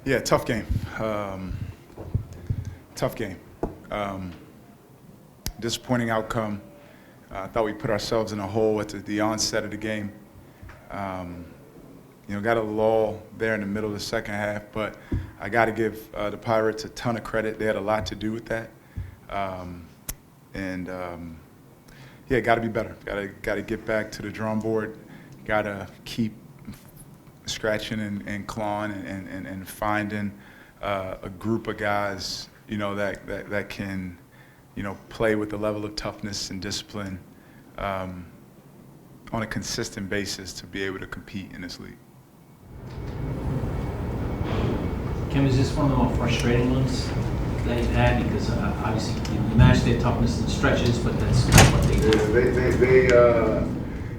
Yeah, tough game. Tough game. Disappointing outcome. I thought we put ourselves in a hole at the onset of the game. Got a lull there in the middle of the second half, but I got to give the Pirates a ton of credit. They had a lot to do with that. Got to be better. Got to get back to the drawing board. Got to keep scratching and clawing and finding a group of guys, that can, play with the level of toughness and discipline on a consistent basis to be able to compete in this league. Kim, is this one of the more frustrating ones that you've had? Because obviously you managed their toughness in stretches, but that's not what they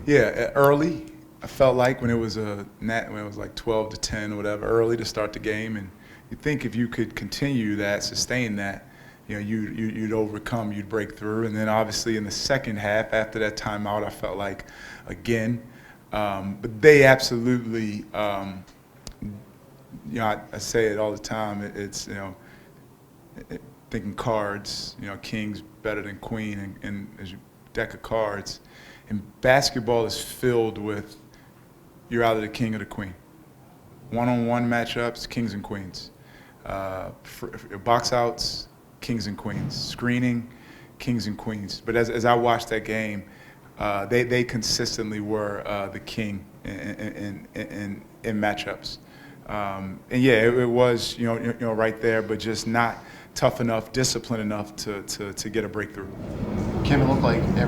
do. Early. I felt like when it was like 12-10 or whatever, early to start the game, and you think if you could continue that, sustain that, you'd overcome, you'd break through. And then obviously in the second half, after that timeout, I felt like again, but they absolutely, I say it all the time. It's thinking cards, king's better than queen, and as you deck of cards, and basketball is filled with you're either the king or the queen. One-on-one matchups, kings and queens. Box outs, kings and queens. Screening, kings and queens. But as I watched that game, they consistently were the king in matchups. It was right there, but just not tough enough, disciplined enough to get a breakthrough. Kim, it looked like a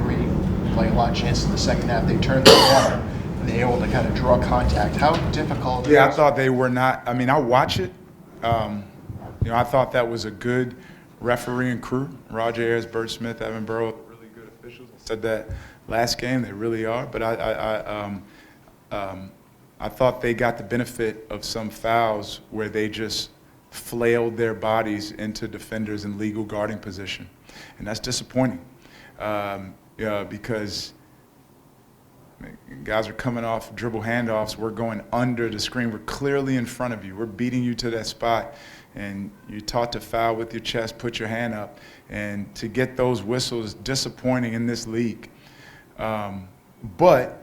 lot of chances in the second half. They turned the corner. They were able to kind of draw contact. How difficult? Yeah, I thought they were not. I mean, I watch it. I thought that was a good refereeing crew. Roger Ayers, Bert Smith, Evan Burrow, really good officials. I said that last game. They really are. But I thought they got the benefit of some fouls where they just flailed their bodies into defenders in legal guarding position, and that's disappointing. Because guys are coming off dribble handoffs. We're going under the screen. We're clearly in front of you. We're beating you to that spot. And you're taught to foul with your chest, put your hand up. And to get those whistles is disappointing in this league. But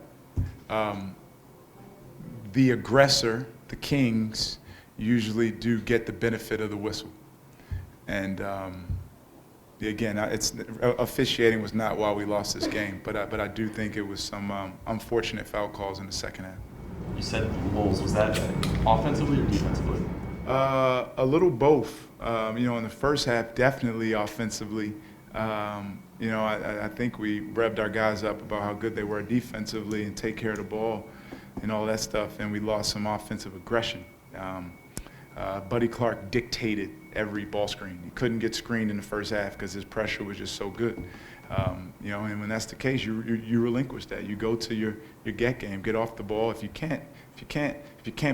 the aggressor, the Kings, usually do get the benefit of the whistle. And again, officiating was not why we lost this game, but I do think it was some unfortunate foul calls in the second half. You said holes. Was that offensively or defensively? A little both. In the first half, definitely offensively. I think we revved our guys up about how good they were defensively and take care of the ball and all that stuff, and we lost some offensive aggression. Buddy Clark dictated every ball screen. He couldn't get screened in the first half because his pressure was just so good. And when that's the case, you relinquish that. You go to your get game, get off the ball. If you can't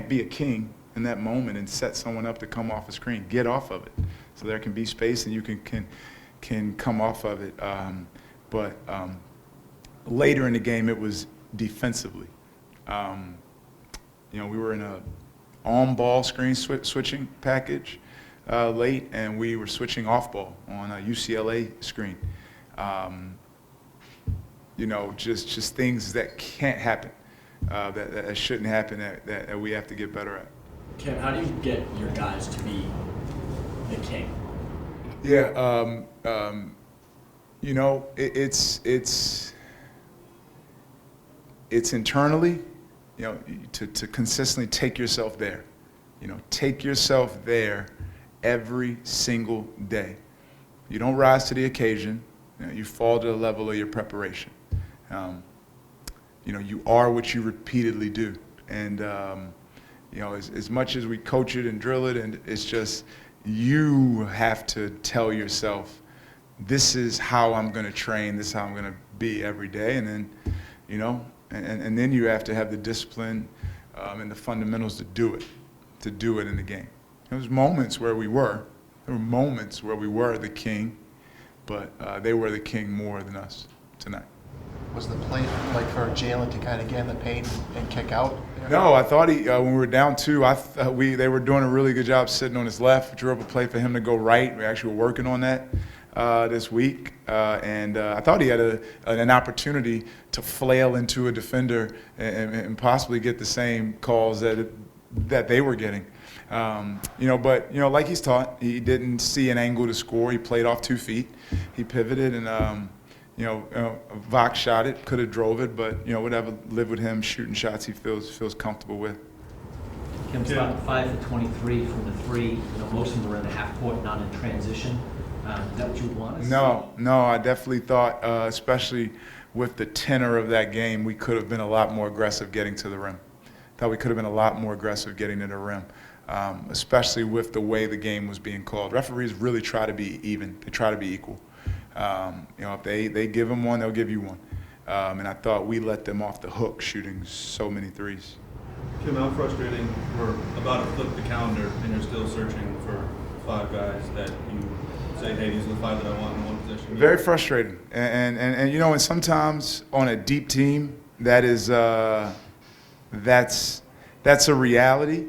be a king in that moment and set someone up to come off a screen, get off of it. So there can be space and you can come off of it. But later in the game, it was defensively. We were in a on-ball screen switching package late, and we were switching off-ball on a UCLA screen. Just things that can't happen, that shouldn't happen, that we have to get better at. Ken, how do you get your guys to be the king? Yeah, it's internally, to consistently take yourself there. Take yourself there every single day. You don't rise to the occasion. You fall to the level of your preparation. You are what you repeatedly do. And, as much as we coach it and drill it, and it's just you have to tell yourself, this is how I'm going to train, this is how I'm going to be every day. And then, and then you have to have the discipline and the fundamentals to do it in the game. There was moments where we were the king, but they were the king more than us tonight. Was the play like for Jalen to kind of get in the paint and kick out? No, I thought when we were down 2, they were doing a really good job sitting on his left. Drew up a play for him to go right. We actually were working on that this week, and I thought he had an opportunity to flail into a defender and possibly get the same calls that they were getting. But like he's taught, he didn't see an angle to score. He played off 2 feet. He pivoted and. Vach shot it, could have drove it, but whatever. Live with him shooting shots he feels comfortable with. Kim's about 5 for 23 from the 3. Most of them were in the half court, not in transition. Is that what you want to see? No, I definitely thought, especially with the tenor of that game, we could have been a lot more aggressive getting to the rim. Thought we could have been a lot more aggressive getting to the rim, especially with the way the game was being called. Referees really try to be even. They try to be equal. If they give them one, they'll give you one. And I thought we let them off the hook shooting so many threes. Kim, how frustrating we're about to flip the calendar and you're still searching for 5 guys that you say, hey, these are the 5 that I want in one position? Very frustrating. And sometimes on a deep team, that's a reality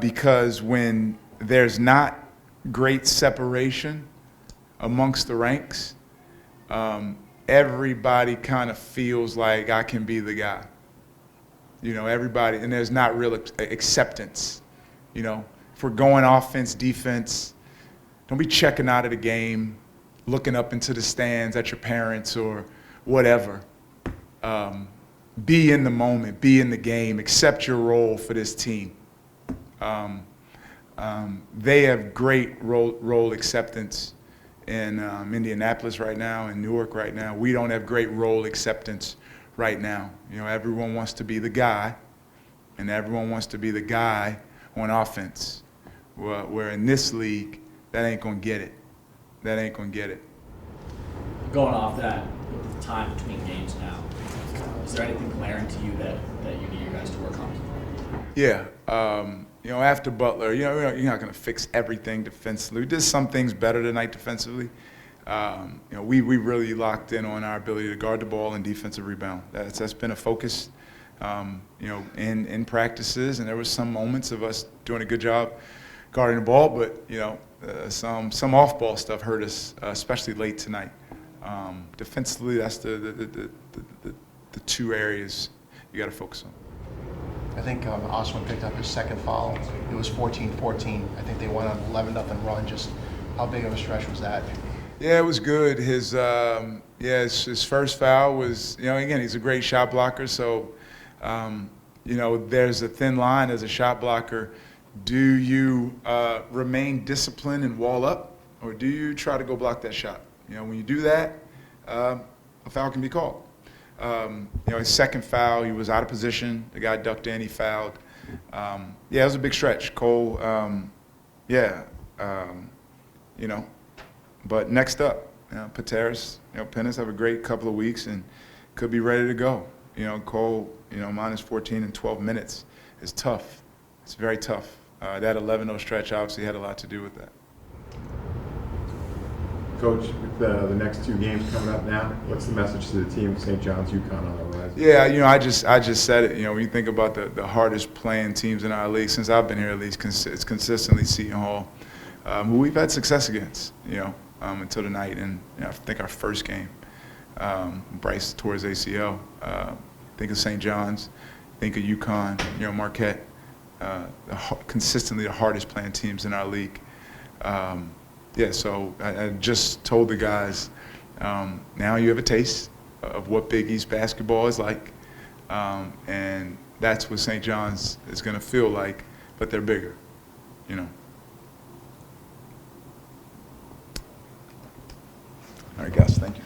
because when there's not great separation amongst the ranks, everybody kind of feels like I can be the guy. Everybody, and there's not real acceptance. If we're going offense, defense, don't be checking out of the game, looking up into the stands at your parents or whatever. Be in the moment, be in the game, accept your role for this team. They have great role acceptance in Indianapolis right now, in Newark right now. We don't have great role acceptance right now. Everyone wants to be the guy, and everyone wants to be the guy on offense. Where in this league, that ain't gonna get it. That ain't gonna get it. Going off that, with the time between games now, is there anything glaring to you that you need your guys to work on? Yeah. After Butler, you're not going to fix everything defensively. We did some things better tonight defensively. We really locked in on our ability to guard the ball and defensive rebound. That's been a focus, in practices, and there was some moments of us doing a good job guarding the ball, but some off-ball stuff hurt us, especially late tonight. Defensively, that's the 2 areas you got to focus on. I think Oswin picked up his second foul. It was 14-14. I think they went on 11-0 run. Just how big of a stretch was that? Yeah, it was good. His first foul was, again, he's a great shot blocker. So, there's a thin line as a shot blocker. Do you remain disciplined and wall up, or do you try to go block that shot? When you do that, a foul can be called. His second foul, he was out of position. The guy ducked in, he fouled. It was a big stretch. Cole, but next up, Pateras, Pennis have a great couple of weeks and could be ready to go. Cole, minus 14 in 12 minutes is tough. It's very tough. That 11-0 stretch obviously had a lot to do with that. Coach, with the next 2 games coming up now, what's the message to the team, St. John's, UConn on the horizon? Yeah, I just said it. When you think about the hardest playing teams in our league, since I've been here at least, it's consistently Seton Hall, who we've had success against, until tonight. And I think our first game, Bryce towards ACL. Think of St. John's, think of UConn, Marquette, consistently the hardest playing teams in our league. So I just told the guys, now you have a taste of what Big East basketball is like, and that's what St. John's is going to feel like, but they're bigger, All right, guys, thank you.